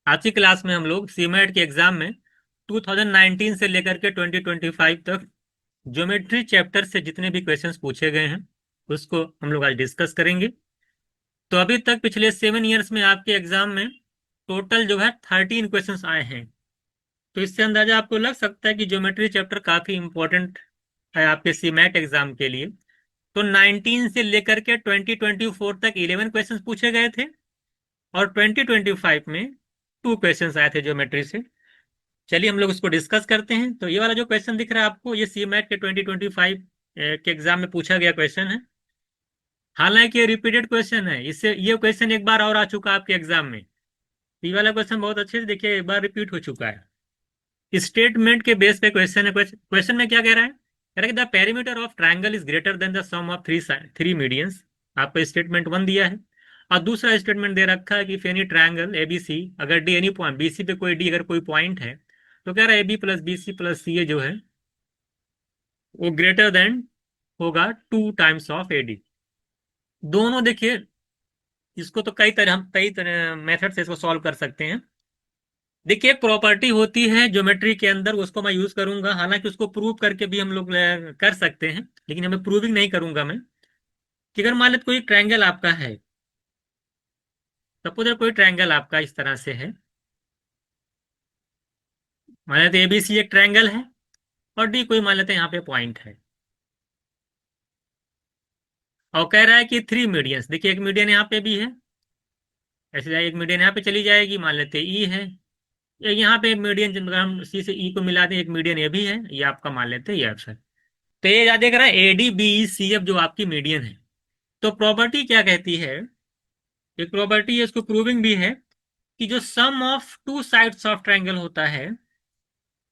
आज की क्लास में हम लोग सीमेट के एग्जाम में 2019 से लेकर के 2025 तक ज्योमेट्री चैप्टर से जितने भी क्वेश्चंस पूछे गए हैं उसको हम लोग आज डिस्कस करेंगे। तो अभी तक पिछले 7 ईयर्स में आपके एग्जाम में टोटल जो है 13 क्वेश्चंस आए हैं। तो इससे अंदाजा आपको लग सकता है कि ज्योमेट्री चैप्टर काफी इंपॉर्टेंट है आपके सीमेट एग्जाम के लिए। तो 19 से लेकर के 2024 तक 11 क्वेश्चंस पूछे गए थे और 2025 में 2 क्वेश्चंस आए थे ज्योमेट्री से। चलिए हम लोग इसको डिस्कस करते हैं। तो ये वाला जो क्वेश्चन दिख रहा है आपको, ये सीमैट के 2025 के एग्जाम में पूछा गया क्वेश्चन है। हालांकि ये रिपीटेड क्वेश्चन है, इससे ये क्वेश्चन एक बार और आ चुका है आपके एग्जाम में। ये वाला क्वेश्चन बहुत अच्छे से देखिए, एक बार रिपीट हो चुका है। स्टेटमेंट के बेस पे क्वेश्चन है। क्वेश्चन में क्या कह रहा है? कह रहा है कि the perimeter of triangle is greater than the sum of three medians. आपको स्टेटमेंट 1 दिया है और दूसरा स्टेटमेंट दे रखा है कि इफ एनी ट्राइंगल एबीसी, अगर डी एनी पॉइंट, बीसी पे कोई डी अगर कोई पॉइंट है, तो कह रहा है A B plus B C plus C A जो है वो ग्रेटर देन होगा 2 टाइम्स ऑफ ए डी। दोनों देखिए, इसको तो कई तरह मेथड से इसको सॉल्व कर सकते हैं। देखिए एक प्रॉपर्टी होती है ज्योमेट्री के अंदर, उसको मैं यूज करूंगा। हालांकि उसको प्रूव करके भी हम लोग कर सकते हैं, लेकिन हमें प्रूविंग नहीं करूंगा मैं। कि अगर मान लो कोई ट्रायंगल आपका है, सपोज कोई ट्रायंगल आपका इस तरह से है, मान लेते एबीसी एक ट्रायंगल है और डी कोई मान लेते हैं यहाँ पे पॉइंट है, और कह रहा है कि 3 मीडियंस। देखिए एक मीडियन यहाँ पे भी है, ऐसे जाए एक मीडियन यहाँ पे चली जाएगी, मान लेते ई है। एक यहाँ पे मीडियन, अगर हम सी से ई को मिला दें, एक मीडियन ये भी है, ये आपका मान लेते हैं ये ऑप्शन। तो ये याद देख रहा है A D B C F जो आपकी मीडियन है। तो प्रॉपर्टी क्या कहती है, एक प्रॉपर्टी है, इसको प्रूविंग भी है, कि जो sum of two sides of triangle होता है,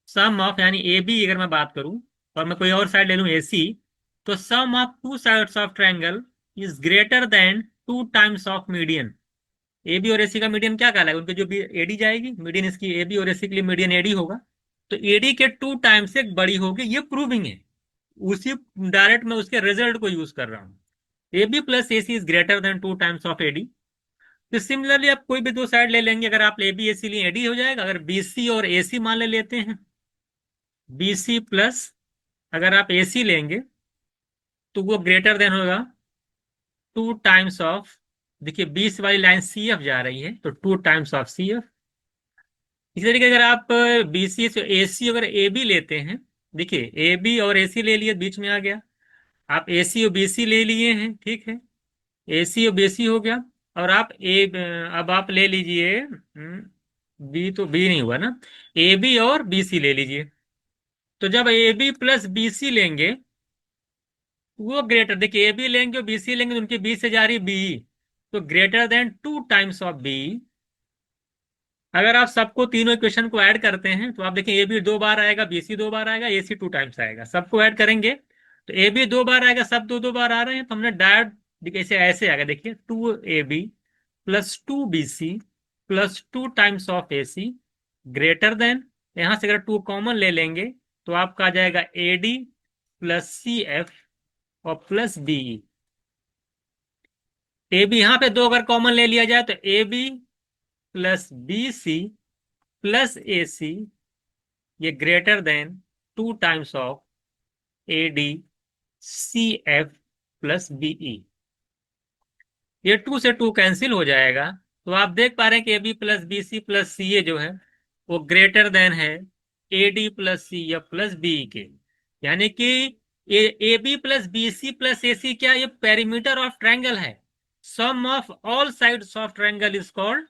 सम ऑफ यानी ए बी अगर मैं बात करूं और मैं कोई और साइड ले लूं ए सी, तो sum of two sides of triangle is greater than 2 times of median. A B और ए सी का मीडियन क्या कहलाएगा? उनके जो भी एडी जाएगी, मीडियन इसकी ए बी और ए सी के लिए मीडियन एडी होगा। तो एडी के 2 टाइम्स से बड़ी होगी, ये प्रूविंग है। उसी डायरेक्ट मैं उसके रिजल्ट को यूज कर रहा हूँ। A B plus A C is greater than 2 times of AD. तो सिमिलरली आप कोई भी दो साइड ले लेंगे, अगर आप ए बी ए सी लिए एडी हो जाएगा। अगर बी सी और ए सी मान लेते हैं, बी सी प्लस अगर आप ए सी लेंगे तो वो ग्रेटर देन होगा 2 टाइम्स ऑफ, देखिए बीस वाली लाइन सी एफ जा रही है तो 2 टाइम्स ऑफ सी एफ। इसी तरीके अगर आप बी सी से ए सी अगर ए बी लेते हैं, देखिए ए बी और ए सी ले लिए, बीच में आ गया। आप ए सी और बी सी ले लिए हैं, ठीक है, ए सी और बी सी हो गया। और आप अब आप ले लीजिए, बी तो बी नहीं हुआ ना, ए बी और बी सी ले लीजिए। तो जब A B plus B C लेंगे वो ग्रेटर, देखिए ए बी लेंगे और बी सी लेंगे तो उनके बीच से जा रही बी, तो greater than 2 times of B. अगर आप सबको तीनों इक्वेशन को ऐड करते हैं तो आप देखें ए बी 2 बार आएगा, बी सी 2 बार आएगा, ए सी 2 टाइम्स आएगा। सबको ऐड करेंगे तो ए बी 2 बार आएगा, सब दो दो बार आ रहे हैं, तो हमने डायरेक्ट देखिए ऐसे ऐसे आएगा। देखिए 2 A B plus 2 B C plus 2 times of A C greater than, यहां से अगर 2 कॉमन ले लेंगे तो आपका आ जाएगा A D plus C F और प्लस बीई। ए बी यहां पे 2 अगर कॉमन ले लिया जाए तो A B plus B C plus A C, ये greater than 2 times of A D C F plus B E. ये 2 से 2 कैंसिल हो जाएगा। तो आप देख पा रहे हैं कि A B plus B C plus C A जो है वो ग्रेटर देन है A D plus C F plus B E के। यानी कि A B plus B C plus A C क्या, ये पेरीमीटर ऑफ ट्रायंगल है। Sum of all sides of triangle is called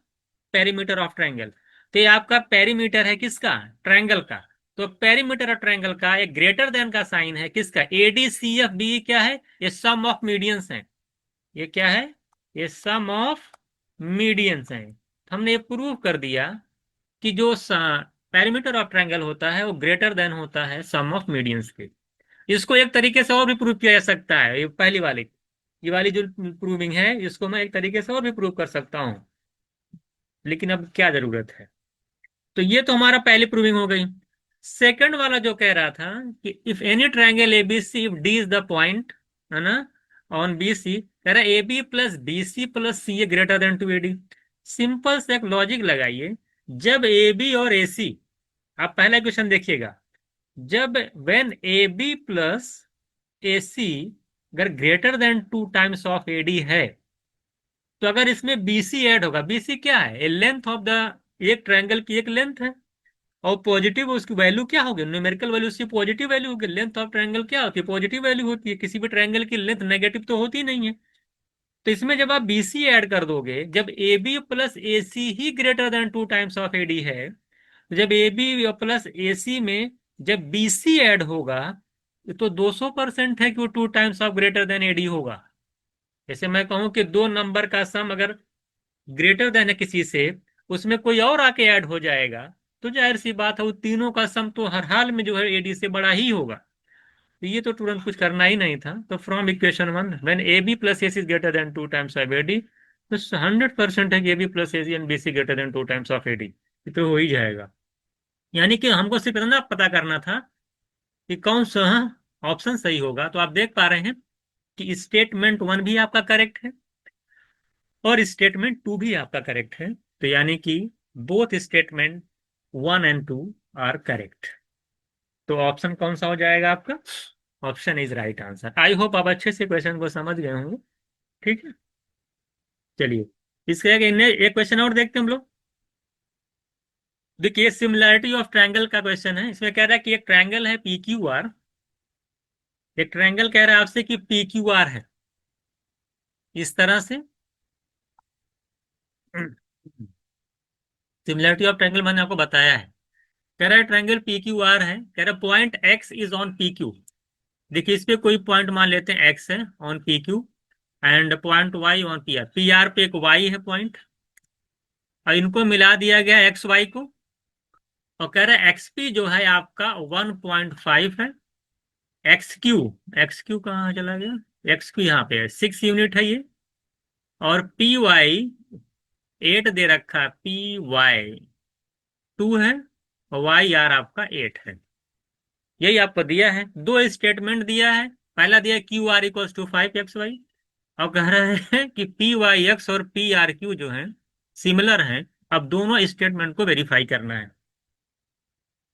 perimeter of triangle. तो ये आपका पेरीमीटर है किसका? ट्रायंगल का। तो पेरीमीटर ऑफ ट्रायंगल का एक ग्रेटर देन का साइन है किसका? ADCFB क्या है? ये सम ऑफ मीडियंस है। ये क्या है? ये सम ऑफ मीडियंस है। हमने ये प्रूव कर दिया कि जो पेरीमीटर ऑफ ट्रायंगल होता है वो ग्रेटर देन होता है सम ऑफ मीडियंस के। इसको एक तरीके से और भी प्रूव किया जा सकता है। ये पहली वाली, ये वाली जो प्रूविंग है, इसको मैं एक तरीके से और भी प्रूव कर सकता हूं, लेकिन अब क्या जरूरत है। तो ये तो हमारा पहली प्रूविंग हो गई। सेकंड वाला जो कह रहा था कि if any triangle ABC, if D is the point, है ना, ऑन बी सी, कह रहा है A B plus B C plus C A greater than 2 AD। Simple से एक लॉजिक लगाइए, जब ए बी और ए सी, आप पहला क्वेश्चन देखिएगा, जब when A B plus A सी अगर greater than 2 times of A D है, तो अगर इसमें बी सी ऐड होगा, बी सी क्या है, ए लेंथ ऑफ द, एक ट्रायंगल की एक लेंथ है, और पॉजिटिव उसकी वैल्यू क्या होगी, न्यूमेरिकल वैल्यू उसकी पॉजिटिव वैल्यू होगी। लेंथ ऑफ ट्रायंगल क्या होती है, पॉजिटिव वैल्यू होती है, किसी भी ट्रायंगल की लेंथ नेगेटिव तो होती नहीं है। तो इसमें जब आप बी सी ऐड कर दोगे, जब A B plus A C ही greater than 2 times of A D है, तो जब ए बी प्लस ए सी में जब बी सी ऐड होगा, तो 200% है कि वो 2 times of greater than A D होगा। जैसे मैं कहूं कि दो नंबर का सम अगर ग्रेटर देन है किसी से, उसमें कोई और आके ऐड हो जाएगा, तो जाहिर सी बात है वो तीनों का सम तो हर हाल में जो है एडी से बड़ा ही होगा। तो ये तो तुरंत कुछ करना ही नहीं था। तो from equation one when A B plus A C is greater than 2 times of A D, तो 100% है कि A B plus A C and B C greater than 2 times of A D, ये तो हो ही जाएगा। यानी कि हमको सिर्फ इतना पता करना था कि कौन सा ऑप्शन सही होगा। तो आप देख पा रहे हैं कि स्टेटमेंट वन भी आपका करेक्ट है और स्टेटमेंट टू भी आपका करेक्ट है। तो यानी कि both statement one and two are correct. तो ऑप्शन कौन सा हो जाएगा आपका, option is right answer. I hope आप अच्छे से क्वेश्चन को समझ गए होंगे। ठीक है, चलिए इसके आगे एक क्वेश्चन और देखते हैं हम लोग। देखिए सिमिलैरिटी ऑफ ट्रायंगल का क्वेश्चन है। इसमें कह रहा है कि एक ट्रायंगल है पी क्यू आर, एक ट्रायंगल कह रहा है आपसे कि पी क्यू आर है इस तरह से। सिमिलैरिटी ऑफ ट्रायंगल मैंने आपको बताया है। कह रहा है ट्रायंगल पी क्यू आर है, कह रहा है point x is on P Q. देखिए इस पे कोई पॉइंट मान लेते हैं एक्स है on P Q, and point Y on P R, P R पे एक वाई है पॉइंट, और इनको मिला दिया गया एक्स वाई को, और कह रहा है एक्स पी जो है आपका 1.5 है, एक्स क्यू कहाँ चला गया, एक्स क्यू यहाँ पे है 6 यूनिट है ये, और पी वाई 8 दे रखा है, पी वाई 2 है, और वाई आर आपका 8 है। यही आपको दिया है, दो स्टेटमेंट दिया है। पहला दिया Q R equals to 5xy, और कह रहा है कि पी वाई एक्स और पी आर क्यू जो है सिमिलर हैं। अब दोनों स्टेटमेंट को वेरीफाई करना है।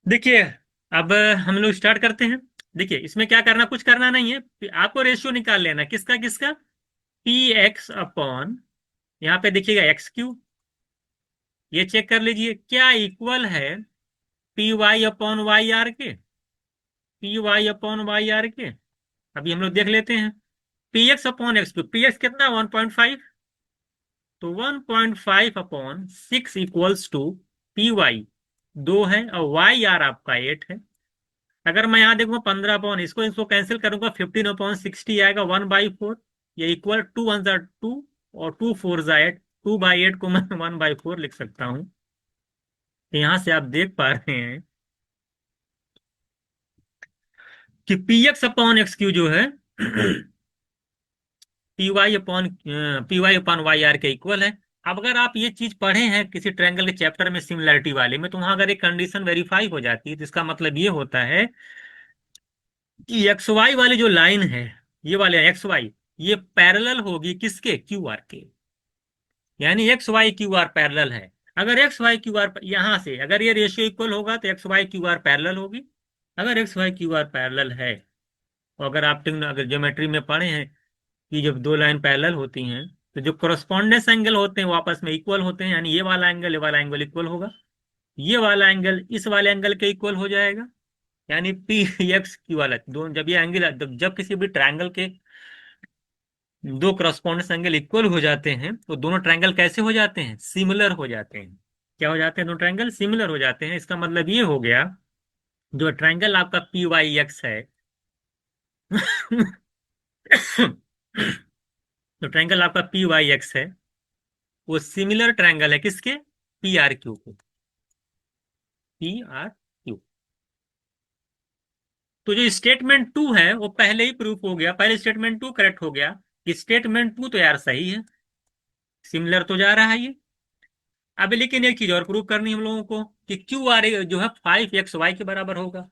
देखिए अब हम लोग स्टार्ट करते हैं। देखिए इसमें क्या करना, कुछ करना नहीं है, आपको रेशियो निकाल लेना किसका किसका, पी एक्स अपॉन, यहाँ पे देखिएगा एक्स क्यू, ये चेक कर लीजिए क्या इक्वल है P Y upon Y R के, P Y upon Y R के। अभी हम लोग देख लेते हैं, P X upon X Q, P X कितना 1.5, तो 1.5 upon 6 equals to P Y 2 है, और वाई आर आपका 8 है। अगर मैं यहाँ देखूंगा 15 अपॉन इसको इसको कैंसिल करूंगा, 15 अपॉन 60 आएगा 1/4, ये इक्वल 2 1 जार 2 और 2 4 जार 8, 2/8 को मैं 1/4 लिख सकता हूँ। तो यहाँ से आप देख पा रहे हैं कि P X upon X Q जो है P Y upon Y R के इक्वल है। अब अगर आप ये चीज पढ़े हैं किसी ट्रायंगल के चैप्टर में सिमिलैरिटी वाले में, तो वहां अगर एक कंडीशन वेरीफाई हो जाती है, तो इसका मतलब ये होता है कि एक्स वाई वाली जो लाइन है, ये वाले एक्स वाई, ये पैरेलल होगी किसके, क्यू आर के। यानी X Y Q R parallel है। अगर एक्स वाई क्यू आर यहां से अगर ये रेशियो इक्वल होगा तो X Y Q R parallel होगी। अगर X Y Q R parallel है, और अगर आप अगर ज्योमेट्री में पढ़े हैं कि जब दो लाइन पैरेलल होती हैं, तो जो कोरस्पॉन्डेंस एंगल होते हैं वो आपस में इक्वल होते हैं, यानी ये वाला एंगल इक्वल होगा, ये वाला एंगल इस वाले एंगल के इक्वल हो जाएगा। यानी पी एक्स क्यू वाला दोनों, जब ये एंगल जब किसी भी ट्रायंगल के दो करस्पॉन्डेंस एंगल इक्वल हो जाते हैं, तो दोनों ट्रायंगल कैसे हो जाते हैं, सिमिलर हो जाते हैं। क्या हो जाते हैं, दोनों ट्रायंगल सिमिलर हो जाते हैं। इसका मतलब ये हो गया, जो ट्रायंगल आपका पी वाई एक्स है जो ट्रायंगल आपका पी वाई एक्स है, वो सिमिलर ट्रायंगल है किसके, पी आर क्यू को, पी आर क्यू। तो जो स्टेटमेंट टू है वो पहले ही प्रूफ हो गया, पहले स्टेटमेंट टू करेक्ट हो गया। स्टेटमेंट टू तो यार सही है, सिमिलर तो जा रहा है ये। अब लेकिन एक चीज और प्रूव करनी है हम लोगों को कि क्यू आर जो है 5xy के बराबर होगा।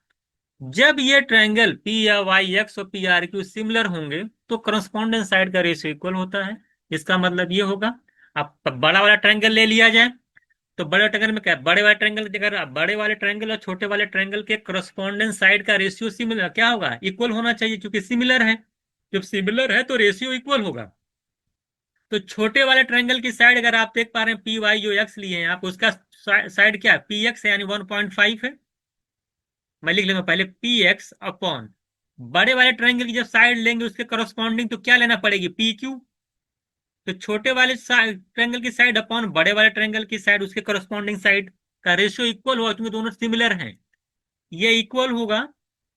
जब ये ट्रायंगल पी या वाई एक्स और पी आर क्यू सिमिलर होंगे, तो करस्पॉन्डेंस साइड का रेशियो इक्वल होता है। इसका मतलब ये होगा, अब बड़ा वाला ट्रायंगल ले लिया जाए, तो बड़े ट्रायंगल में क्या है? बड़े वाले ट्रायंगल, अगर बड़े वाले ट्रायंगल और छोटे वाले ट्रायंगल के करस्पॉन्डेंस साइड का रेशियो सिमिलर क्या होगा? इक्वल होना चाहिए, क्योंकि सिमिलर है। जब सिमिलर है तो रेशियो इक्वल होगा। तो छोटे वाले ट्रायंगल की साइड अगर आप देख पा रहे हैं, पी वाई जो एक्स लिए हैं आप, उसका साइड क्या है? पी एक्स यानी 1.5 है। मैं लिख लूंगा पहले, पी एक्स अपॉन बड़े वाले ट्रायंगल की जब साइड लेंगे उसके करस्पॉन्डिंग तो क्या लेना पड़ेगी? P Q. तो छोटे वाले ट्रायंगल की साइड अपॉन बड़े वाले ट्रायंगल की साइड, उसके करस्पॉन्डिंग साइड का रेशियो इक्वल होगा, क्योंकि दोनों सिमिलर हैं। ये इक्वल होगा।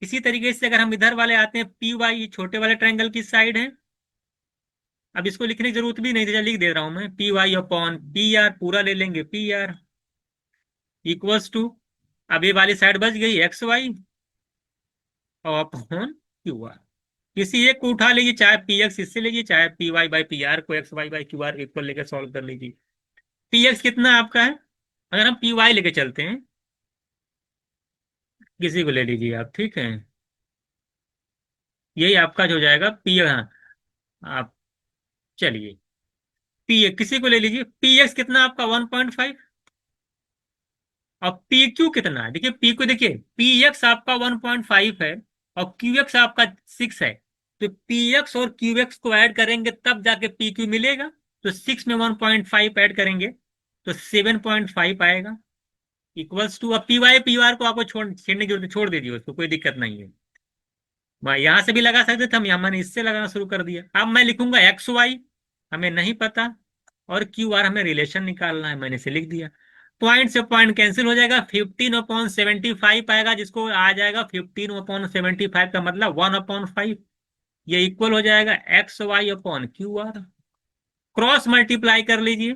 इसी तरीके से अगर हम इधर वाले आते हैं, पी वाई छोटे वाले ट्रायंगल की साइड है। अब इसको लिखने की जरूरत भी नहीं थी, लिख दे रहा हूं मैं, P Y upon P R, पूरा ले लेंगे पी आर इक्वल्स टू, अब ये वाली साइड बच गई एक्स वाई और अपॉन क्यू आर। किसी एक को उठा लीजिए, चाहे पी एक्स इससे लीजिए, चाहे P Y by P R को X Y by Q R equal लेकर सॉल्व कर लीजिए। पी एक्स कितना आपका है? अगर हम पी वाई लेके चलते हैं, किसी को ले लीजिए आप, ठीक है। यही आपका जो हो जाएगा पी, हाँ आप, चलिए पी किसी को ले लीजिए, पी एक्स कितना आपका 1.5। और पी क्यू कितना है? देखिए पी को देखिए, पी एक्स आपका 1.5 है और क्यू एक्स आपका 6 है। तो पी एक्स और क्यू एक्स को ऐड करेंगे तब जाके पी क्यू मिलेगा। तो 6 में 1.5 ऐड करेंगे तो 7.5 आएगा इक्वल्स टू। अब पी वाई पी आर को आपको छेड़ने की जरूरत, छोड़ दीजिए उसको, कोई दिक्कत नहीं है। मैं यहां से भी लगा सकते थे हम, यहाँ मैंने इससे लगाना शुरू कर दिया। अब मैं लिखूंगा एक्स वाई, हमें नहीं पता, और क्यू आर हमें रिलेशन निकालना है, मैंने इसे लिख दिया। पॉइंट से पॉइंट कैंसिल हो जाएगा, 15/75 आएगा, जिसको आ जाएगा 15/75 का मतलब 1/5। ये इक्वल हो जाएगा X Y upon Q R. Cross multiply कर लीजिए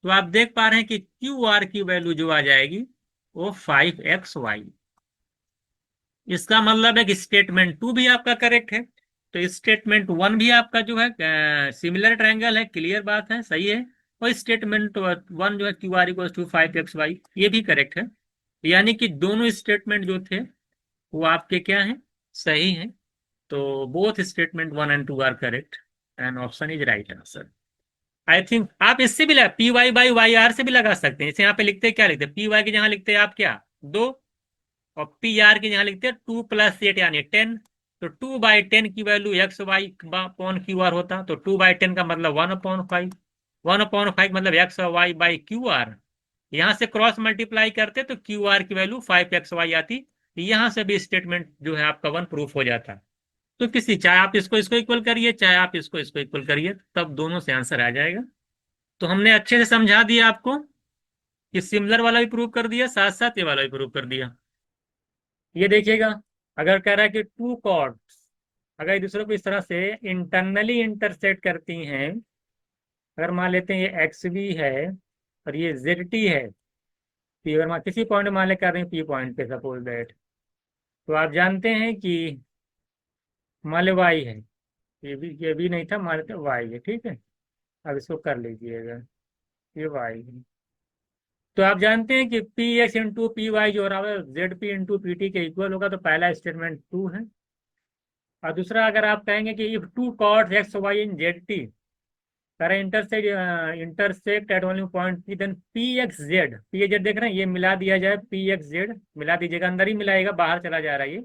तो आप देख पा रहे हैं कि क्यू आर की वैल्यू जो आ जाएगी वो 5XY। इसका मतलब है कि स्टेटमेंट 2 भी आपका करेक्ट है। तो स्टेटमेंट 1 भी आपका जो है सिमिलर ट्रायंगल है, क्लियर बात है, सही है। और स्टेटमेंट 1 जो है Q R equal to 5XY, ये भी करेक्ट है। यानी कि दोनों स्टेटमेंट जो थे वो आपके क्या हैं? सही हैं। तो both statement 1 and 2 are correct and option is right answer. I think आप इससे भी लगा, P Y by Y R से भी लगा सकते हैं। इसे यहाँ पे लिखते हैं, क्या लिखते हैं? पी वाई की जगह लिखते हैं आप क्या? 2। और पी आर की जगह लिखते हैं 2+8 यानी 10। तो 2/10 की value X Y upon Q R होता, तो 2/10 का मतलब 1/5। 1/5 मतलब X Y by Q R. यहां से क्रॉस मल्टीप्लाई करते तो क्यू आर की वैल्यू 5XY आती। यहां से भी स्टेटमेंट जो है आपका 1 प्रूफ हो जाता। तो किसी, चाहे आप इसको इसको इक्वल करिए, चाहे आप इसको इसको इक्वल करिए, तब दोनों से आंसर आ जाएगा। तो हमने अच्छे से समझा दिया आपको कि सिमिलर वाला भी प्रूव कर दिया, साथ साथ ये वाला भी प्रूव कर दिया। ये देखिएगा, अगर कह रहा है कि टू कॉर्ड्स अगर एक दूसरे को इस तरह से इंटरनली इंटरसेक्ट करती हैं, अगर मान लेते हैं ये एक्स भी है और ये जेड टी है, पी, अगर मान किसी पॉइंट मान ले कर रहे हैं पी पॉइंट पे सपोज दैट, तो आप जानते हैं कि मान ले वाई है, ये भी नहीं था, मान लेते वाई है, ठीक है। अब इसको कर लीजिएगा, ये वाई है। तो आप जानते हैं कि P X into P Y जो रहा है Z P into P T के इक्वल होगा, तो पहला स्टेटमेंट 2 है। और दूसरा अगर आप कहेंगे कि if two chords X Y in Z T करें intersect at only point P, then P X Z, P Z देख रहे हैं, ये मिला दिया जाए, पी एक्स जेड मिला दीजिएगा, अंदर ही मिलाएगा, बाहर चला जा रहा है ये।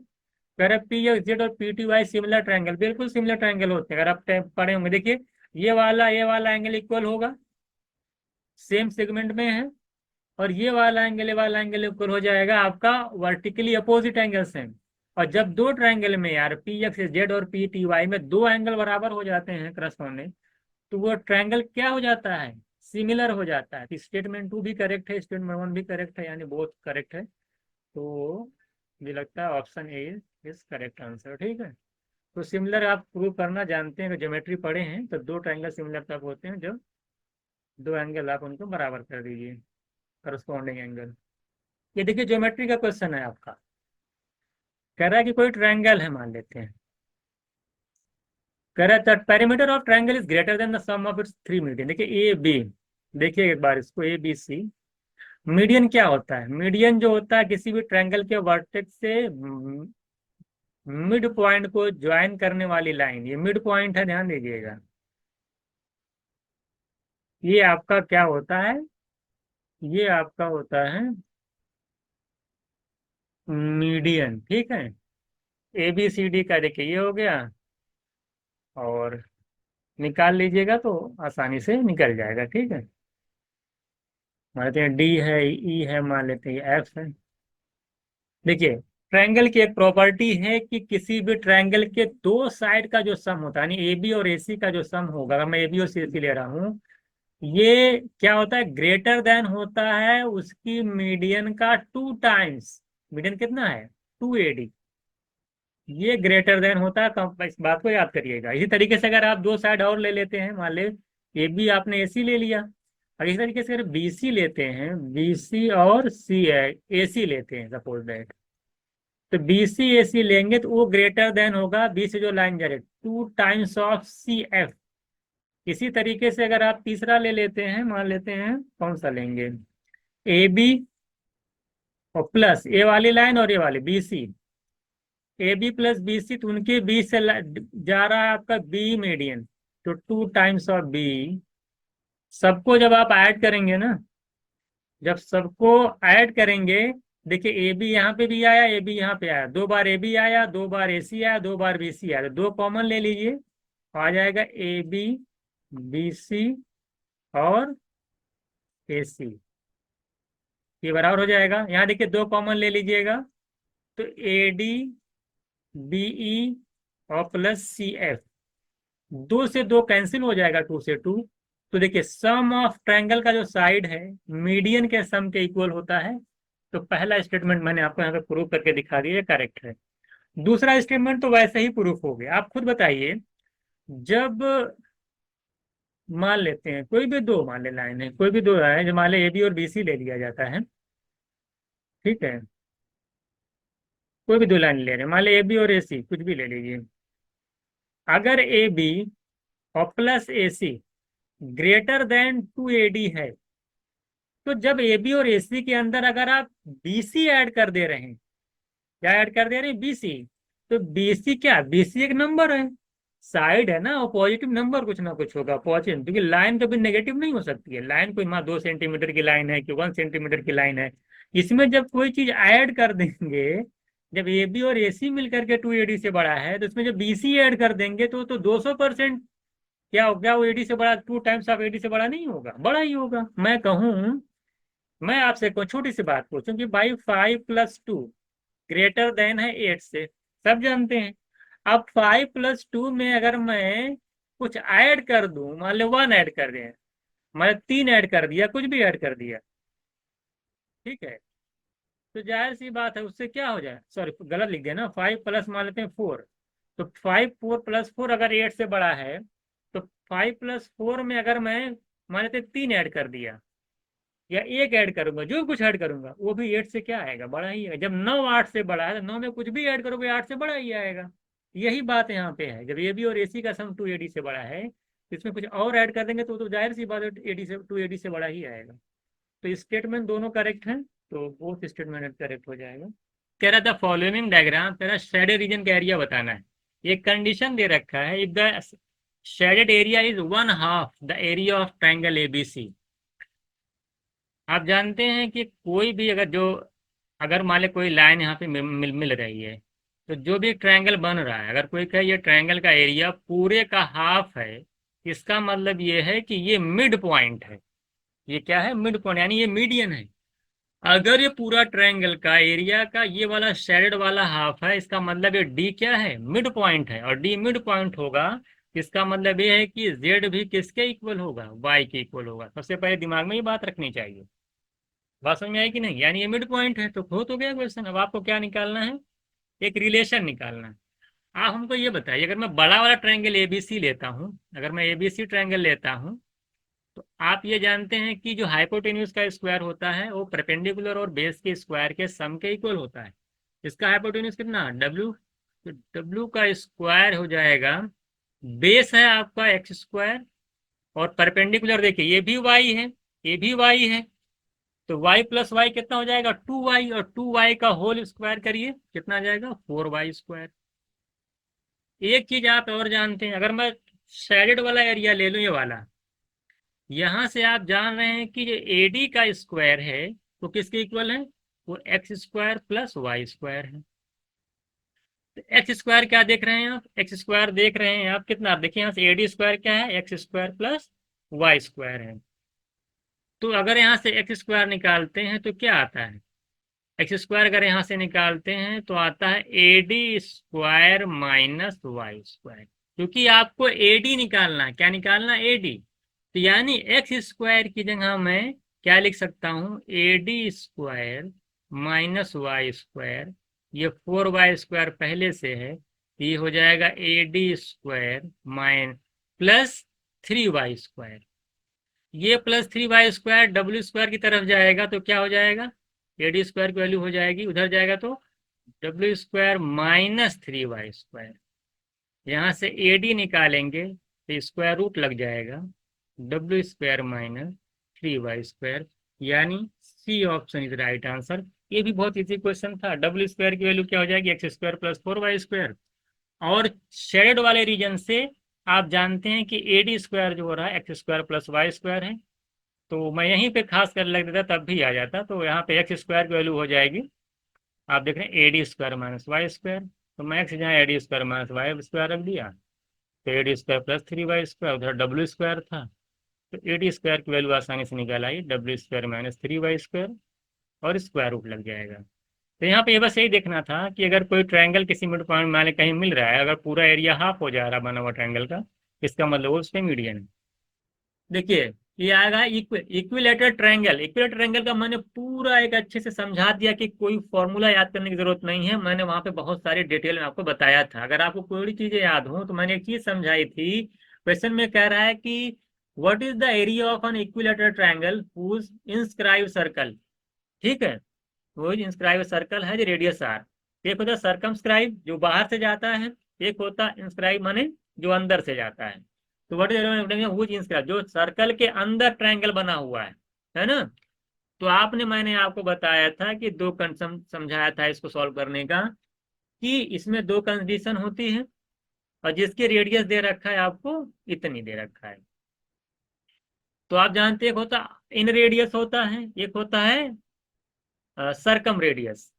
कह रहे पी एक्स जेड और P T Y similar triangle, बिल्कुल सिमिलर ट्रायंगल होते हैं। अगर आप पढ़े होंगे, देखिए ये वाला एंगल इक्वल होगा, सेम सेगमेंट में है। और ये वाला एंगल इक्वल हो जाएगा आपका वर्टिकली अपोजिट एंगल से। और जब दो ट्रायंगल में यार पी एक्स जेड और पी टी वाई में दो एंगल बराबर हो जाते हैं करस्पॉन्डिंग, तो वो ट्रायंगल क्या हो जाता है? सिमिलर हो जाता है। स्टेटमेंट 2 भी करेक्ट है, स्टेटमेंट 1 भी करेक्ट है, यानी बोथ करेक्ट है। तो मुझे लगता है option A is correct answer, ठीक है। तो सिमिलर आप प्रूव करना जानते हैं, ज्योमेट्री पढ़े हैं तो दो ट्रायंगल सिमिलर तब होते हैं जब दो एंगल आप उनको बराबर कर दीजिए, करस्पॉन्डिंग एंगल। ये देखिए ज्योमेट्री का क्वेश्चन है आपका, कह रहा है कि कोई ट्रायंगल है, मान लेते हैं, कह रहा है that perimeter of triangle is greater than the sum of its 3 median. देखिए ए बी, देखिए एक बार इसको ए बी सी। मीडियन क्या होता है? मीडियन जो होता है किसी भी ट्रायंगल के वर्टेक्स से मिड पॉइंट को ज्वाइन करने वाली लाइन, ये मिड पॉइंट है, ध्यान दीजिएगा। ये आपका क्या होता है? ये आपका होता है मीडियन। ठीक है, ए बी सी डी का देखिए ये हो गया, और निकाल लीजिएगा तो आसानी से निकल जाएगा। ठीक है, मान लेते हैं डी है, ई है, मान लेते हैं एफ है। देखिए, ट्रायंगल की एक प्रॉपर्टी है कि किसी भी ट्रायंगल के दो साइड का जो सम होता है, यानी ए बी और ए सी का जो सम होगा, अगर मैं ए बी और सी सी ले रहा हूँ, ये क्या होता है, ग्रेटर देन होता है उसकी मीडियन का 2 टाइम्स। मीडियन कितना है, 2AD। ये ग्रेटर देन होता है, कम, इस बात को याद करिएगा। इसी तरीके से अगर आप दो साइड और ले लेते हैं, मान ले ए बी आपने ए सी ले लिया, और इसी तरीके से अगर बी सी लेते हैं, बी सी और सी है ए सी लेते हैं सपोज दैट, तो बी सी ए सी लेंगे तो वो ग्रेटर देन होगा बी से जो लाइन जा रही है 2 टाइम्स ऑफ सी एफ। इसी तरीके से अगर आप तीसरा ले लेते हैं, मान लेते हैं कौन सा लेंगे, ए बी और प्लस ए वाली लाइन और ए वाली B C, A B plus B C, तो उनके बीच से जा रहा है आपका बी मीडियन, तो 2 टाइम्स ऑफ बी। सबको जब आप ऐड करेंगे ना, जब सबको ऐड करेंगे, देखिए ए बी यहाँ पे भी आया, ए बी यहाँ पे आया, 2 बार ए बी आया, 2 बार ए सी आया, 2 बार बी सी आया, तो दो कॉमन ले लीजिए, आ जाएगा ए बी, बी सी और ए सी, ये बराबर हो जाएगा। यहाँ देखिए दो कॉमन ले लीजिएगा, तो ए डी, बीई और प्लस सी एफ, दो से दो कैंसिल हो जाएगा, 2 से 2। तो देखिए सम ऑफ ट्रायंगल का जो साइड है मीडियन के सम के इक्वल होता है। तो पहला स्टेटमेंट मैंने आपको यहाँ पे प्रूव करके दिखा दिया, करेक्ट है। दूसरा स्टेटमेंट तो वैसे ही प्रूफ हो गया। आप खुद बताइए, जब मान लेते हैं कोई भी दो, मान ले लाइन है, कोई भी दो है, जो मान ले ए बी और बी सी ले लिया जाता है, ठीक है, कोई भी दो लाइन ले रहे हैं, मान ले ए बी और ए सी, कुछ भी ले लीजिए। अगर ए बी और plus A C greater then 2AD है, तो जब ए बी और ए सी के अंदर अगर आप बी सी ऐड कर दे रहे हैं, क्या ऐड कर दे रहे हैं, बी सी, तो बी सी क्या, बी सी एक नंबर है, साइड है ना, और पॉजिटिव नंबर कुछ ना कुछ होगा पॉजिटिव, क्योंकि लाइन कभी नेगेटिव नहीं हो सकती है। लाइन कोई मान 2 सेंटीमीटर की लाइन है कि 1 सेंटीमीटर की लाइन है, इसमें जब कोई चीज ऐड कर देंगे, जब ए बी और ए सी मिलकर के 2AD से बड़ा है, तो इसमें जब बी सी ऐड कर देंगे तो 200% क्या हो गया, वो एडी से बड़ा, 2 टाइम्स ऑफ एडी से बड़ा नहीं होगा, बड़ा ही होगा। मैं कहूँ, मैं आपसे कोई छोटी सी बात पूछूं कि भाई 5 + 2 ग्रेटर देन है 8 से, सब जानते हैं। अब 5 + 2 में अगर मैं कुछ ऐड कर दूं, मान लो 1 ऐड कर दिया, मैं 3 ऐड कर दिया, कुछ भी ऐड कर दिया, ठीक है, तो जाहिर सी बात है उससे क्या हो जाए, सॉरी गलत लिख दिया ना, 5 प्लस मान लेते हैं 4, तो 5 4 + 4 अगर 8 से बड़ा है, तो 5 + 4 में अगर मैं मान लेते 3 ऐड कर दिया, या एक ऐड करूंगा, जो कुछ ऐड करूंगा वो भी 8 से क्या आएगा, बड़ा ही है। जब 9 8 से बड़ा है, तो 9 में कुछ भी ऐड करोगे 8 से बड़ा ही आएगा। यही बात यहाँ पे है, जब ए बी और ए सी का सम 2AD से बड़ा है, तो इसमें कुछ और ऐड कर देंगे तो जाहिर सी बात है 2AD से बड़ा ही आएगा। तो स्टेटमेंट दोनों करेक्ट हैं, तो बोथ स्टेटमेंट करेक्ट हो जाएगा। कह रहा था फॉलोइंग डायग्राम, तेरा शेडेड रीजन का एरिया बताना है। ये कंडीशन दे रखा है, if the shaded area is 1/2 the area of triangle ABC. आप जानते हैं कि कोई भी अगर जो, अगर मान ले कोई लाइन यहाँ पे मिल रही है, तो जो भी ट्रायंगल बन रहा है, अगर कोई कहे ये ट्रायंगल का एरिया पूरे का हाफ है, इसका मतलब ये है कि ये मिड पॉइंट है। ये क्या है, मिड पॉइंट, यानी ये मीडियन है। अगर ये पूरा ट्रायंगल का एरिया का ये वाला शेडेड वाला हाफ है, इसका मतलब ये डी क्या है, मिड पॉइंट है, और डी मिड पॉइंट होगा, इसका मतलब ये है कि जेड भी किसके इक्वल होगा, वाई के इक्वल होगा। सबसे पहले दिमाग में ये बात रखनी चाहिए। बात समझ में आई कि नहीं, यानी ये मिड पॉइंट है, तो हो तो गया क्वेश्चन। अब आपको क्या निकालना है, एक रिलेशन निकालना है। आप हमको ये बताइए, अगर मैं बड़ा वाला ट्रायंगल एबीसी लेता हूँ, अगर मैं एबीसी ट्रायंगल लेता हूँ, तो आप ये जानते हैं कि जो हाइपोटेन्यूज का स्क्वायर होता है वो परपेंडिकुलर और बेस के स्क्वायर के सम के इक्वल होता है। इसका हाइपोटेन्यूज कितना, डब्ल्यू, तो डब्ल्यू का स्क्वायर हो जाएगा, बेस है आपका x², और परपेंडिकुलर देखिए ये भी y है, ये भी y है, तो y + y कितना हो जाएगा, 2y, और 2y का होल स्क्वायर करिए, कितना आ जाएगा, 4y²। एक चीज आप और जानते हैं, अगर मैं शेडेड वाला एरिया ले लूँ, ये वाला, यहां से आप जान रहे हैं कि जो AD का स्क्वायर है वो किसके इक्वल है, वो X square plus Y square है। तो एक्स स्क्वायर क्या देख रहे हैं आप, एक्स स्क्वायर देख रहे हैं आप कितना, आप देखिए यहाँ से AD स्क्वायर क्या है, X square plus Y square है। तो अगर यहाँ से एक्स स्क्वायर निकालते हैं तो क्या आता है, एक्स स्क्वायर अगर यहाँ से निकालते हैं तो आता है AD square minus Y square, क्योंकि आपको AD निकालना है, क्या निकालना है, AD। तो यानी एक्स स्क्वायर की जगह मैं क्या लिख सकता हूँ, AD square minus Y square, ये 4y स्क्वायर पहले से है, तो ये हो जाएगा AD square minus plus 3y square. ये plus 3y square W square की तरफ जाएगा तो क्या हो जाएगा, AD स्क्वायर की वैल्यू हो जाएगी उधर जाएगा तो W square minus 3y square. यहाँ से AD निकालेंगे तो स्क्वायर रूट लग जाएगा, W square minus 3y square, यानी C option is right answer. ये भी बहुत इजी क्वेश्चन था। डब्ल्यू स्क्वायर की वैल्यू क्या हो जाएगी, X square plus 4y square. और शेडेड वाले रीजन से आप जानते हैं कि AD स्क्वायर जो हो रहा है X square plus Y square है, तो मैं यहीं पे खास कर लग देता तब भी आ जाता। तो यहाँ पे एक्स स्क्वायर की वैल्यू हो जाएगी, आप देख रहे हैं AD square minus Y square, तो मैं एक्स जहाँ AD square minus Y square रख दिया, तो AD square plus 3y square, उधर डब्ल्यू स्क्वायर था, तो AD स्क्वायर की वैल्यू आसानी से निकल आई, W square minus 3y square, और स्क्वायर रूट लग जाएगा। तो यहाँ पे ये बस यही देखना था कि अगर कोई ट्रायंगल किसी मिड पॉइंट मान कहीं मिल रहा है, अगर पूरा एरिया हाफ हो जा रहा बना हुआ ट्रायंगल का, इसका मतलब वो उसके मीडियन है। देखिए ये आएगा इक्विलेटरल ट्रायंगल। इक्विलेटरल ट्रायंगल का मैंने पूरा एक अच्छे से समझा दिया कि कोई फॉर्मूला याद करने की जरूरत नहीं है, मैंने वहां पे बहुत सारी डिटेल में आपको बताया था। अगर आपको कोई चीजें याद हो तो मैंने एक चीज समझाई थी, क्वेश्चन में कह रहा है कि what is the area of an equilateral triangle whose inscribe circle, ठीक है, वो इंस्क्राइब सर्कल है जो रेडियस आर। एक होता है सरकमस्क्राइब जो बाहर से जाता है, एक होता है इंस्क्राइब माने जो अंदर से जाता है। तो व्हाट इज हुज इंस्क्राइब, जो सर्कल के अंदर ट्रायंगल बना हुआ है ना। तो आपने मैंने आपको बताया था कि दो कंडीशन समझाया था इसको सॉल्व करने का, कि इसमें दो कंडीशन होती है, और जिसकी रेडियस दे रखा है आपको इतनी दे रखा है। तो आप जानते हैं एक होता इन रेडियस होता है, एक होता है सरकम रेडियस।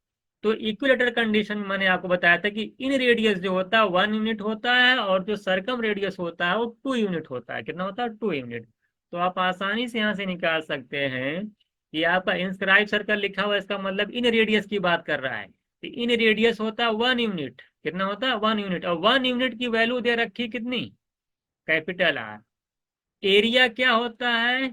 तो इक्विलेटरल कंडीशन मैंने आपको बताया था कि इन रेडियस जो होता है 1 यूनिट होता है, और जो सरकम रेडियस होता है वो 2 यूनिट होता है। कितना होता है, 2 यूनिट। तो आप आसानी से यहाँ से निकाल सकते हैं कि आपका इंस्क्राइब सर्कल लिखा हुआ है, इसका मतलब इन रेडियस की बात कर रहा है। तो इन रेडियस होता है 1 यूनिट, कितना होता है 1 यूनिट, और 1 यूनिट की वैल्यू दे रखी कितनी, कैपिटल आर। एरिया क्या होता है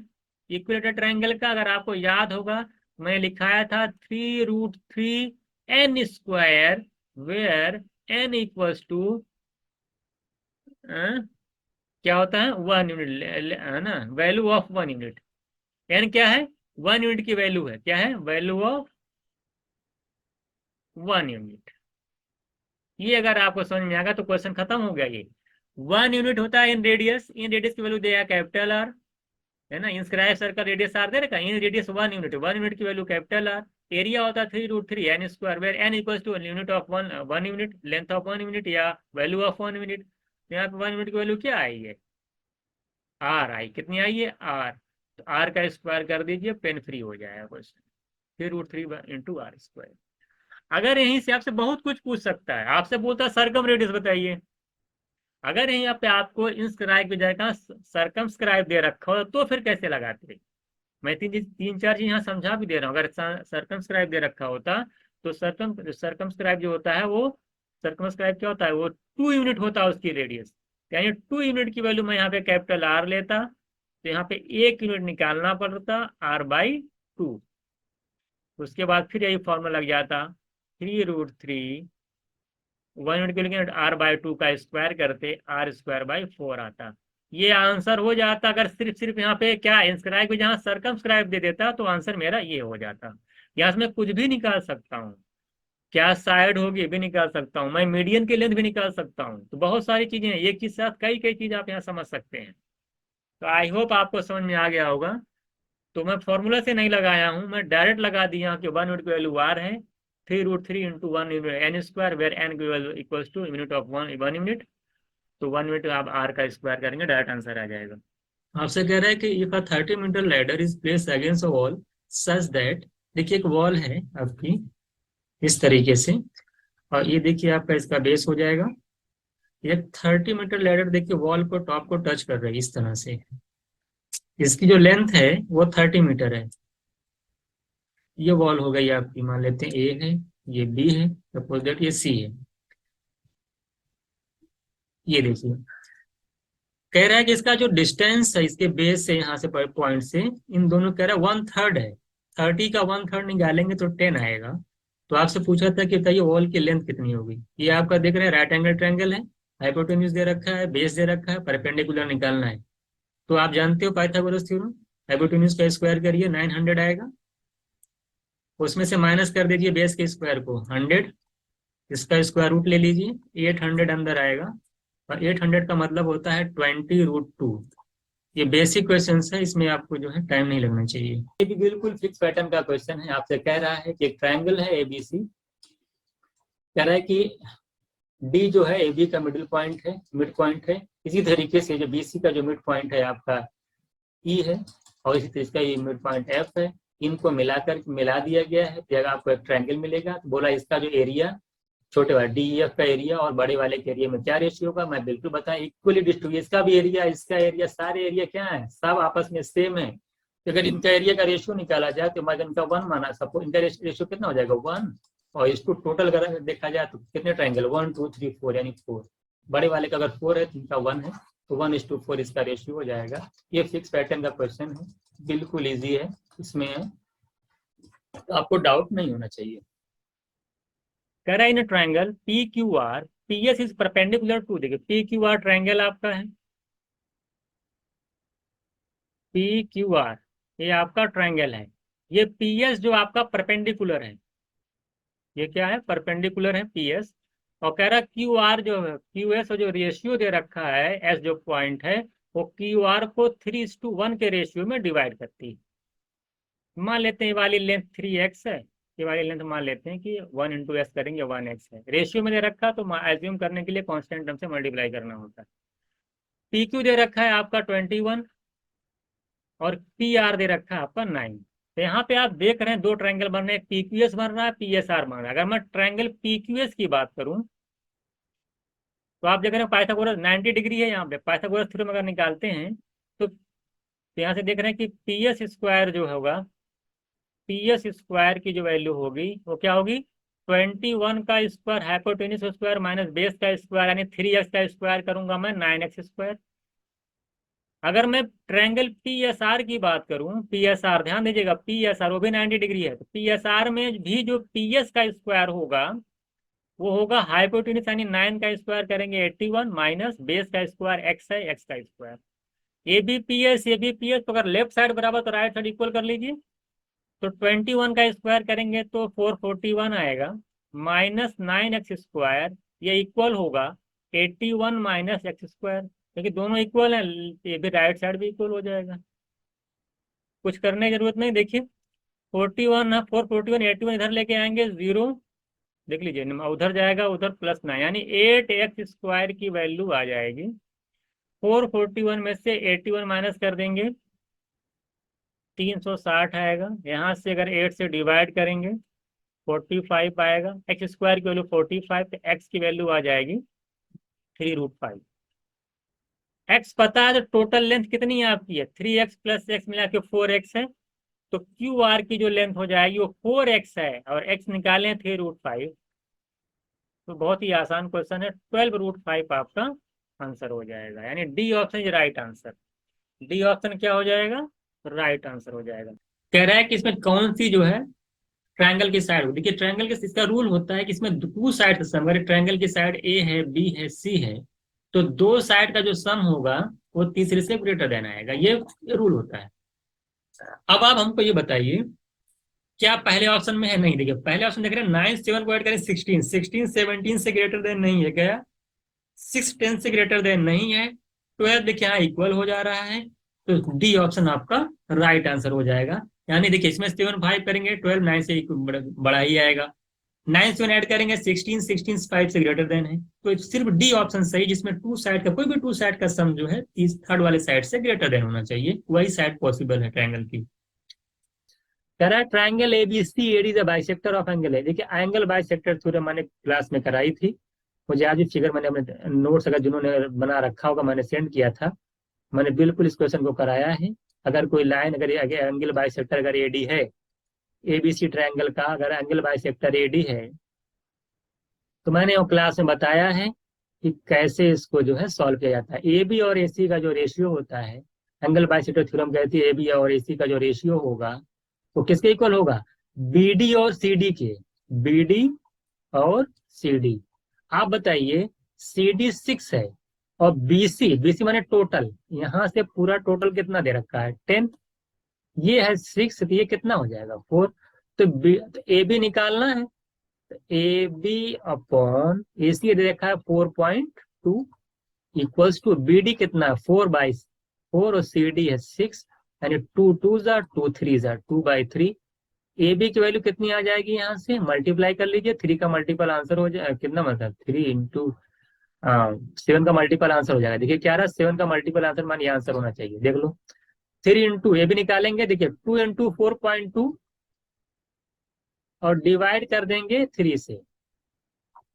इक्विलेटरल ट्रायंगल का, अगर आपको याद होगा मैं लिखाया था 3√3 n square, where n equals to क्या होता है 1 यूनिट, है ना, वैल्यू ऑफ 1 यूनिट। n क्या है, 1 यूनिट की वैल्यू है, क्या है, वैल्यू ऑफ 1 यूनिट। ये अगर आपको समझ में आ गया तो क्वेश्चन खत्म हो गया। ये 1 यूनिट होता है इन रेडियस, इन रेडियस की वैल्यू देगा कैपिटल आर, है ना। इंस्क्राइब सर्कल रेडियस आर दे रखा है, इन रेडियस 1 यूनिट, 1 यूनिट की वैल्यू कैपिटल आर। एरिया होता है 3√3 n square, where n equal to unit of 1 unit, length of 1 unit या वैल्यू ऑफ 1 यूनिट। यहाँ पे 1 यूनिट की वैल्यू क्या आई है, आर आई, कितनी आई है, आर। तो आर का स्क्वायर कर दीजिए, पेन फ्री हो जाएगा क्वेश्चन। 3√3 into are square. अगर यहीं से आपसे बहुत कुछ पूछ सकता है, आपसे बोलता है सरकम रेडियस बताइए, अगर यहीं पे आपको इंस्क्राइब की जगह सरकमस्क्राइब दे रखा हो तो फिर कैसे लगाते। मैं तीन चार चीज यहाँ समझा भी दे रहा हूँ। अगर सर्कमस्क्राइब दे रखा होता तो सर्कमस्क्राइब जो होता है वो, सर्कमस्क्राइब क्या होता है, वो 2 यूनिट होता है उसकी रेडियस, यानी 2 यूनिट की वैल्यू मैं यहाँ पे कैपिटल आर लेता, तो यहाँ पे 1 यूनिट निकालना पड़ता r/2। उसके बाद फिर यही फॉर्मूला लग जाता 3√3, 1 यूनिट के लिए r/2 का स्क्वायर करते r²/4 आता। ये आंसर हो जाता अगर सिर्फ यहाँ पे क्या इंस्क्राइब को जहाँ सरकमस्क्राइब दे देता तो आंसर मेरा ये हो जाता। यहाँ से मैं कुछ भी निकाल सकता हूँ, क्या साइड होगी भी निकाल सकता हूँ, मैं मीडियन की लेंथ भी निकाल सकता हूँ। तो बहुत सारी चीजें हैं, एक चीज साथ कई कई चीज आप यहाँ समझ सकते हैं। तो आई होप आपको समझ में आ गया होगा। तो मैं फॉर्मूला से नहीं लगाया हूँ, मैं डायरेक्ट लगा दिया कि 1 यूनिट की वैल्यू आर है, 3√3 into 1 n square, where n की value equals to unit of 1 unit. तो 1 यूनिट आप आर का स्क्वायर करेंगे, डायरेक्ट आंसर आ जाएगा। आपसे कह रहा है कि if a 30 metre ladder is place against a wall such that, देखिए एक वॉल है आपकी इस तरीके से, और ये देखिए आपका इसका बेस हो जाएगा। ये 30 मीटर लैडर देखिए वॉल को टॉप को टच कर रही है इस तरह से। इसकी जो लेंथ है वो 30 मीटर है। ये वॉल हो गई आपकी, मान लेते हैं ए है, ये बी है, सपोज दैट ये सी है। ये देखिए कह रहा है कि इसका जो डिस्टेंस है इसके बेस से यहाँ से पॉइंट से, इन दोनों कह रहा है 1/3 है। 30 का 1/3 निकालेंगे तो 10 आएगा। तो आपसे पूछा था कि बताइए वॉल की लेंथ कितनी होगी। ये आपका देख रहे हैं राइट एंगल ट्रायंगल है, हाइपोटेन्यूज दे रखा है, बेस दे रखा है, परपेंडिकुलर निकालना है। तो आप जानते हो पाइथागोरस थ्योरम, हाइपोटेन्यूज का स्क्वायर करिए 900 आएगा, उसमें से माइनस कर दीजिए बेस के स्क्वायर को 100, इसका स्क्वायर रूट ले लीजिए, 800 अंदर आएगा। और 800 का मतलब होता है 20√2। ये बेसिक क्वेश्चन है, इसमें आपको जो है टाइम नहीं लगना चाहिए। ये भी बिल्कुल फिक्स पैटर्न का क्वेश्चन है। आपसे कह रहा है कि एक ट्रायंगल है एबीसी, कह रहा है कि डी जो है एबी का मिडिल पॉइंट है, मिड पॉइंट है। इसी तरीके से जो बीसी का जो मिड पॉइंट है आपका ई है, और इसी तरीके का ये मिड पॉइंट एफ है। इनको मिलाकर मिला दिया गया है, जगह आपको एक ट्रायंगल मिलेगा। तो बोला इसका जो एरिया, छोटे वाले डी एफ का एरिया और बड़े वाले के एरिया में क्या रेशियो होगा। मैं बिल्कुल बताएं इक्वली डिस्ट्रीब्यूट, इसका भी एरिया इसका एरिया, सारे एरिया क्या है, सब आपस में सेम है। तो अगर इनका एरिया का रेशियो निकाला जाए तो मैं इनका 1 माना, सपोज इनका रेशियो कितना हो जाएगा 1, और इसको टोटल अगर देखा जाए तो कितने ट्राइंगल 1 2 3 4 यानी 4। बड़े वाले का अगर 4 है तो इनका 1 है, तो 1:4 इसका रेशियो हो जाएगा। ये फिक्स पैटर्न का क्वेश्चन है, बिल्कुल ईजी है, इसमें आपको डाउट नहीं होना चाहिए। कह रहा है in triangle P Q R P S is perpendicular to, देखिए पी क्यू आर ट्रायंगल आपका है, पी क्यू आर ये आपका ट्रायंगल है। ये पी एस जो आपका परपेंडिकुलर है, ये क्या है परपेंडिकुलर है पी एस। और कह रहा क्यू आर जो है क्यू एस जो रेशियो दे रखा है एस जो पॉइंट है, वो क्यू आर को 3:1 के रेशियो में डिवाइड करती है। मान लेते हैं ये वाली लेंथ 3x है, ये वाली लेंथ मान लेते हैं कि 1 × s करेंगे 1x है, रेशियो में दे रखा तो एज्यूम करने के लिए कांस्टेंट टर्म से मल्टीप्लाई करना होता है। पी क्यू दे रखा है आपका 21 और पी आर दे रखा है आपका 9। तो यहाँ पे आप देख रहे हैं दो ट्रायंगल बन रहे हैं, पी क्यू एस बन रहा है, पी एस आर बन रहा है। अगर मैं ट्रायंगल पी क्यू एस की बात करूं तो आप देख रहे हैं पाइथागोरस 90 डिग्री है, यहाँ पे पाइथागोरस थ्योरम अगर निकालते हैं तो यहाँ से देख रहे हैं कि पी एस स्क्वायर जो होगा, पी एस स्क्वायर की जो वैल्यू होगी वो क्या होगी, 21 का square hypotenuse square minus base का स्क्वायर यानी 3x का स्क्वायर करूंगा मैं 9x स्क्वायर। अगर मैं ट्रायंगल पी एस आर की बात करूं, पी एस आर ध्यान दीजिएगा, पी एस आर वो भी 90 डिग्री है, तो पी एस आर में भी जो पी एस का स्क्वायर होगा वो होगा हाइपोटेन्यूज यानी 9 का स्क्वायर करेंगे 81 माइनस बेस का स्क्वायर x है, x का square. A B P S A B P S, तो अगर लेफ्ट साइड बराबर तो राइट साइड इक्वल कर लीजिए। तो 21 का स्क्वायर करेंगे तो 441 आएगा माइनस 9x स्क्वायर, ये इक्वल होगा 81 माइनस एक्स स्क्वायर, क्योंकि दोनों इक्वल है, ये भी राइट साइड भी इक्वल हो जाएगा, कुछ करने की जरूरत नहीं। देखिए 41 है, 441 81 इधर लेके आएंगे 0, देख लीजिए उधर जाएगा, उधर +9 यानी 8x स्क्वायर की वैल्यू आ जाएगी। 441 में से 81 माइनस कर देंगे 360 आएगा, यहाँ से अगर 8 से डिवाइड करेंगे 45 आएगा, एक्स स्क्वायर की वैल्यू 45, तो एक्स की वैल्यू आ जाएगी 3√5। एक्स पता है तो टोटल लेंथ कितनी है आपकी है 3x + x मिला के 4x है, तो क्यू आर की जो लेंथ हो जाएगी वो 4x है, और x निकालें 3√5। तो बहुत ही आसान क्वेश्चन है, 12√5 आपका आंसर हो जाएगा, यानी D option is right answer. D option क्या हो जाएगा, राइट आंसर हो जाएगा। कह रहा है कि इसमें कौन सी जो है ट्रायंगल की साइड, देखिए ट्रायंगल के इसका रूल होता है कि इसमें टू साइड का सम, अगर ट्रायंगल की साइड ए है बी है सी है, तो दो साइड का जो सम होगा वो तीसरे से ग्रेटर देन आएगा, ये रूल होता है। अब आप हमको ये बताइए क्या पहले ऑप्शन में है, नहीं देखिए पहले ऑप्शन देख रहे हैं 9 7 को ऐड करें 16, 16 17 से ग्रेटर देन नहीं है क्या, 6 10 से ग्रेटर देन नहीं है, 12 देखिए यहाँ इक्वल हो जा रहा है, तो डी ऑप्शन आपका राइट आंसर हो जाएगा। यानी देखिए इसमें 7 5 करेंगे 12 9 से बड़ा ही आएगा, 9 7 ऐड करेंगे 16, 16 5 से ग्रेटर देन है, तो सिर्फ डी ऑप्शन सही, जिसमें टू साइड का कोई भी टू साइड का सम जो है थर्ड वाले साइड से ग्रेटर देन होना चाहिए, वही साइड पॉसिबल है ट्रायंगल की। कह रहा है triangle ABC AD the bisector of angle है। देखिए एंगल बाइसेक्टर थ्योरम मैंने क्लास में कराई थी, मुझे आज भी फिगर मैंने अपने नोट्स अगर जिन्होंने बना रखा होगा मैंने सेंड किया था, मैंने बिल्कुल इस क्वेश्चन को कराया है। अगर कोई लाइन अगर एंगल बाइसेक्टर अगर एडी है, एबीसी ट्रायंगल का अगर एंगल बाइसेक्टर एडी है, तो मैंने वो क्लास में बताया है कि कैसे इसको जो है सॉल्व किया जाता है। ए बी और ए सी का जो रेशियो होता है, एंगल बाइसेक्टर थ्योरम कहती है ए बी और ए सी का जो रेशियो होगा वो किसके इक्वल होगा, बी डी और सी डी के, बी डी और सी डी। आप बताइए सी डी 6 है और बीसी, बीसी माने टोटल, यहां से पूरा टोटल कितना दे रखा है 10, ये है 6, तो ये कितना हो जाएगा 4। तो ए बी निकालना है, ए बी अपॉन ए सी दे रखा है 4.2 इक्वल्स टू बी डी कितना है 4/4 और सी डी है 6, यानी 2 2 जार 2 3 जार 2/3। ए बी की वैल्यू कितनी आ जाएगी, यहाँ से मल्टीप्लाई कर लीजिए, 3 का मल्टीपल आंसर हो जाए कितना, मतलब 3 इंटू 7 का मल्टीपल आंसर हो जाएगा। देखिए क्या रहा 7 का मल्टीपल आंसर मान ये आंसर होना चाहिए, देख लो 3 इंटू ए भी निकालेंगे, देखिए 2 इंटू 4.2 और डिवाइड कर देंगे 3 से,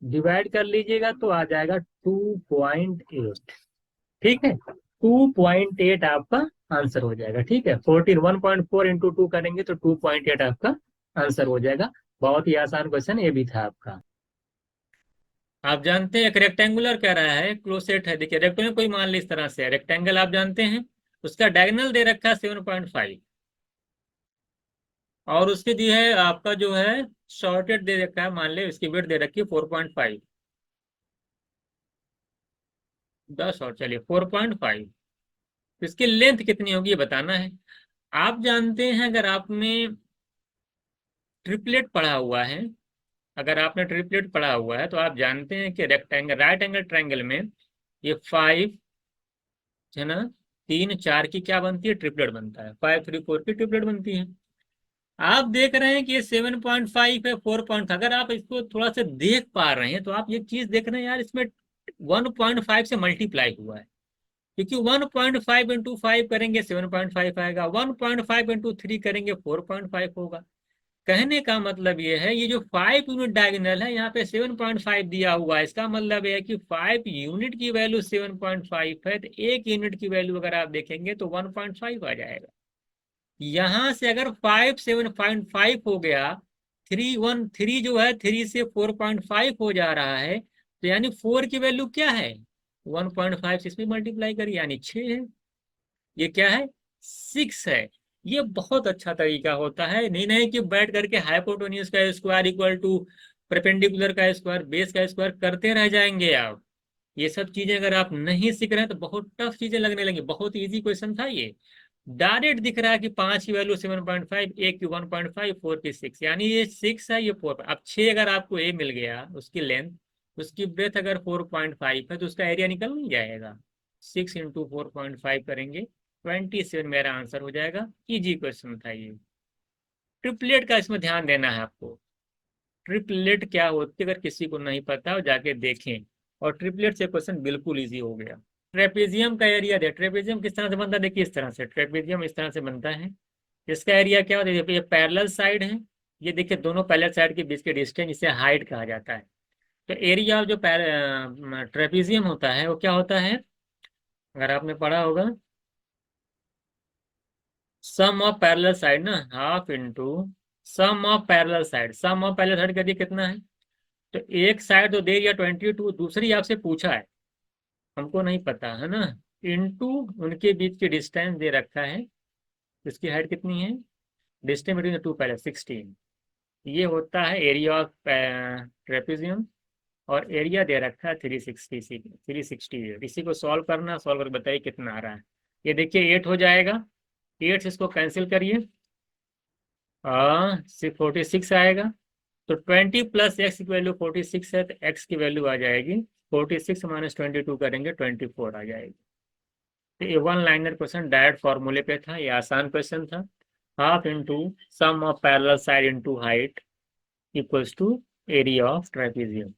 डिवाइड कर लीजिएगा तो आ जाएगा 2.8, ठीक है 2.8 आपका आंसर हो जाएगा। ठीक है 14 1.4 इंटू 2 करेंगे तो 2.8 आपका आंसर हो जाएगा। बहुत ही आसान क्वेश्चन ये भी था आपका। आप जानते हैं एक रेक्टेंगुलर कह रहा है क्लोसेट है, देखिए रेक्टेंगल कोई मान ली इस तरह से रेक्टेंगल आप जानते हैं, उसका डायगोनल दे रखा है 7.5 और उसके दी है आपका जो है शॉर्टेड दे रखा है, मान ले इसकी विड्थ दे रखी है 4.5, 10 और चलिए 4.5, इसकी लेंथ कितनी होगी ये बताना है। आप जानते हैं अगर आपने ट्रिपलेट पढ़ा हुआ है, अगर आपने ट्रिपलेट पढ़ा हुआ है तो आप जानते हैं कि रेक्टेंगल राइट एंगल ट्रायंगल में ये 5 है ना, 3 4 की क्या बनती है, ट्रिपलेट बनता है, 5 3 4 की ट्रिपलेट बनती है। आप देख रहे हैं कि ये 7.5 है 4. अगर आप इसको थोड़ा सा देख पा रहे हैं तो आप ये चीज देख रहे हैं यार इसमें 1.5 से मल्टीप्लाई हुआ है, क्योंकि 1.5 इंटू 5 करेंगे 7.5 आएगा, 1.5 इंटू 3 करेंगे 4.5 होगा। कहने का मतलब ये है ये जो 5 यूनिट डायगोनल है यहाँ पे 7.5 दिया हुआ है, इसका मतलब ये है कि 5 यूनिट की वैल्यू 7.5 है, तो 1 यूनिट की वैल्यू अगर आप देखेंगे तो 1.5 आ जाएगा। यहां से अगर 5 7.5 हो गया, 3 जो है 3 से 4.5 हो जा रहा है, तो यानी 4 की वैल्यू क्या है 1.5 से इसमें मल्टीप्लाई करिए यानी 6 है, ये क्या है 6 है। ये बहुत अच्छा तरीका होता है, नहीं नहीं कि बैठ करके हाइपोटेन्यूज का स्क्वायर इक्वल टू परपेंडिकुलर का स्क्वायर बेस का स्क्वायर करते रह जाएंगे आप। ये सब चीजें अगर आप नहीं सीख रहे हैं तो बहुत टफ चीजें लगने लगी, बहुत इजी क्वेश्चन था ये। डायरेक्ट दिख रहा है कि 5 की वैल्यू 7.5, एक की 1.5, 4 की 6, यानी ये 6 है ये 4। अब 6 अगर आपको ए मिल गया उसकी लेंथ, उसकी ब्रेथ अगर 4.5 है तो उसका एरिया निकल नहीं जाएगा, 6 इंटू 4.5 करेंगे 27 मेरा आंसर हो जाएगा। इजी क्वेश्चन था ये। ट्रिपलेट का इसमें ध्यान देना है आपको, ट्रिपलेट क्या होती है अगर किसी को नहीं पता हो जाके देखें, और ट्रिपलेट से क्वेश्चन बिल्कुल इजी हो गया। ट्रेपेजियम का एरिया दे, ट्रेपेजियम किस तरह से बनता है देखिए इस तरह से, ट्रेपेजियम इस तरह से बनता है, इसका एरिया क्या होता है, ये पैरेलल साइड है, ये देखिए दोनों पैरेलल साइड के बीच के डिस्टेंस इसे हाइट कहा जाता है। तो एरिया ऑफ जो ट्रेपेजियम होता है वो क्या होता है, अगर आपने पढ़ा होगा सम ऑफ पैरेलल साइड ना, half into sum of parallel side, sum of parallel side कर कितना है, तो एक साइड तो दे दिया 22, दूसरी आपसे पूछा है हमको नहीं पता है ना, इंटू उनके बीच की डिस्टेंस दे रखा है, इसकी हाइट कितनी है, distance between the two parallel 16, ये होता है एरिया ऑफ ट्रेपेजियम, और एरिया दे रखा है 360, इसी को सॉल्व करना, सॉल्व करके बताइए कितना आ रहा है। ये देखिए 8 हो जाएगा, 8 से इसको कैंसिल करिए, 46 आएगा, तो 20 प्लस एक्स की वैल्यू 46 है, तो एक्स की वैल्यू आ जाएगी 46 माइनस 22 करेंगे 24 आ जाएगी। तो ये वन लाइनर क्वेश्चन डायरेक्ट फॉर्मूले पे था, ये आसान क्वेश्चन था। Half into sum of parallel side into height equals to area of trapezium.